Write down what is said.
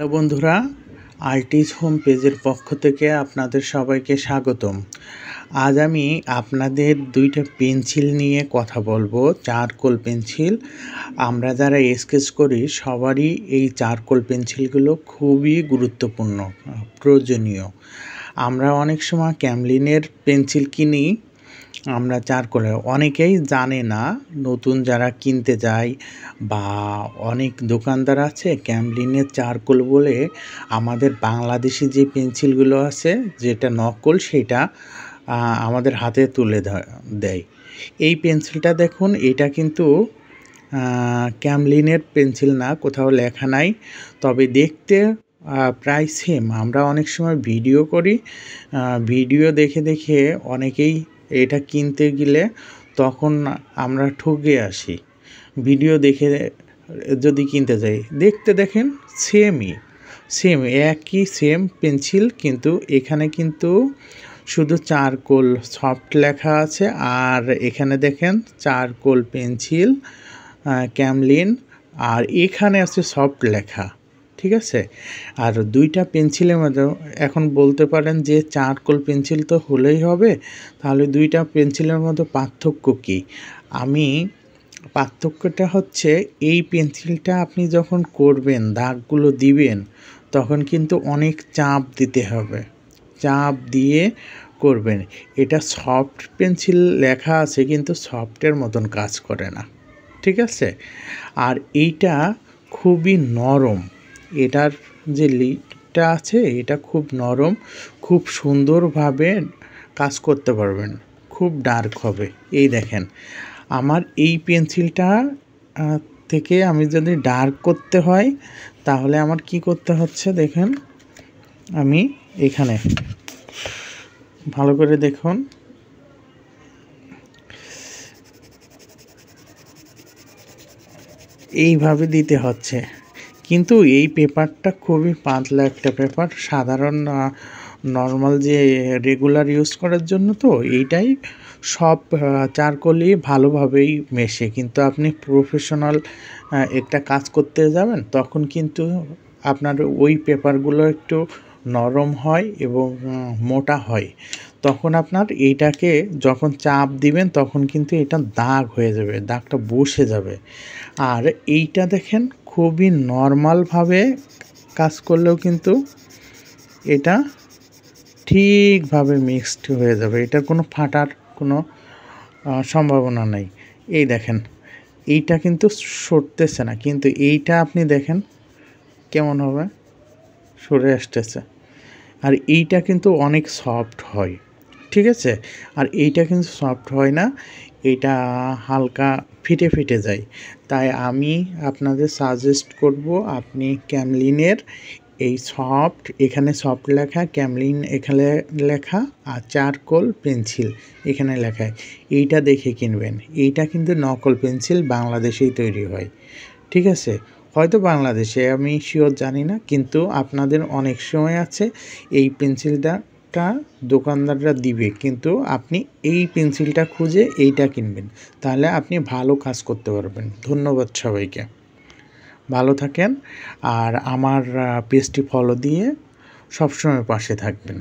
Hello বন্ধুরা, artist home পেজের পক্ষ থেকে আপনাদের সবাইকে স্বাগতম। আজ আমি আপনাদের দুইটা পেন্সিল নিয়ে কথা বলবো। Charcoal pencil. আমরা যারা স্কেচ করি সবারই এই চারকোল পেন্সিলগুলো খুবই গুরুত্বপূর্ণ, প্রয়োজনীয়। আমরা অনেক সময় ক্যামলিনের পেন্সিল কিনি, আমরা চারকোলের অনেকেই জানে না। নতুন যারা কিনতে যায় বা অনেক দোকানদার আছে ক্যামলিনের চারকোল বলে আমাদের বাংলাদেশি যে পেন্সিলগুলো আছে যেটা নকল সেটা আমাদের হাতে তুলে দেয়। এই পেন্সিলটা দেখুন, এটা কিন্তু ক্যামলিনের পেন্সিল না, কোথাও লেখা নাই, তবে দেখতে প্রায় সেম। আমরা অনেক সময় ভিডিও করি, ভিডিও দেখে দেখে অনেকেই এটা কিনতে গেলে তখন আমরা ঠকে আসি। ভিডিও দেখে যদি কিনতে যাই, দেখতে দেখেন সেম একই সেম পেন্সিল, কিন্তু এখানে কিন্তু শুধু চারকোল সফট লেখা আছে, আর এখানে দেখেন চারকোল পেন্সিল ক্যামলিন, আর এখানে আছে সফট লেখা। ঠিক আছে, আর দুইটা পেন্সিলের মধ্যে এখন বলতে পারেন যে চারকোল পেন্সিল তো হলেই হবে, তাহলে দুইটা পেন্সিলের মধ্যে পার্থক্য কী? পার্থক্যটা হচ্ছে এই পেন্সিলটা আপনি যখন করবেন, দাগগুলো দিবেন, তখন কিন্তু অনেক চাপ দিতে হবে, চাপ দিয়ে করবেন। এটা সফট পেন্সিল লেখা আছে কিন্তু সফটের মতন কাজ করে না। ঠিক আছে, আর এইটা খুবই নরম, এটার যে লিডটা আছে এটা খুব নরম, খুব সুন্দরভাবে কাজ করতে পারবেন, খুব ডার্ক হবে। এই দেখেন, আমার এই পেন্সিলটা থেকে আমি যদি ডার্ক করতে হয় তাহলে আমার কি করতে হচ্ছে দেখেন, আমি এখানে ভালো করে দেখুন, এইভাবে দিতে হচ্ছে। কিন্তু এই পেপারটা খুবই পাতলা একটা পেপার, সাধারণ নর্মাল যে রেগুলার ইউজ করার জন্য, তো এইটাই সব চারকোলই ভালোভাবেই মেশে। কিন্তু আপনি প্রফেশনাল একটা কাজ করতে যাবেন তখন কিন্তু আপনার ওই পেপারগুলো একটু নরম হয় এবং মোটা হয়, তখন আপনার এইটাকে যখন চাপ দিবেন তখন কিন্তু এটা দাগ হয়ে যাবে, দাগটা বসে যাবে। আর এইটা দেখেন খুবই নর্মালভাবে কাজ করলেও কিন্তু এটা ঠিকভাবে মিক্সড হয়ে যাবে, এটার কোনো ফাটার কোনো সম্ভাবনা নেই। এই দেখেন, এইটা কিন্তু সরতেছে না, কিন্তু এইটা আপনি দেখেন কেমন হবে, সরে আসতেছে। আর এইটা কিন্তু অনেক সফট হয়। ঠিক আছে, আর এইটা কিন্তু সফট হয় না, এটা হালকা ফিটে যায়। তাই আমি আপনাদের সাজেস্ট করব আপনি ক্যামলিনের এই সফট, এখানে সফট লেখা, ক্যামলিন এখানে লেখা, আর চারকোল পেন্সিল এখানে লেখা, এইটা দেখে কিনবেন। এইটা কিন্তু নকল পেন্সিল, বাংলাদেশেই তৈরি হয়। ঠিক আছে, হয়তো বাংলাদেশে, আমি শিওর জানি না, কিন্তু আপনাদের অনেক সময় আছে এই পেন্সিলটা দোকানদাররা দিবে, কিন্তু আপনি এই পেন্সিলটা খুঁজে এইটা কিনবেন, তাহলে আপনি ভালো কাজ করতে পারবেন। ধন্যবাদ সবাইকে, ভালো থাকেন, আর আমার পেজটি ফলো দিয়ে সবসময় পাশে থাকবেন।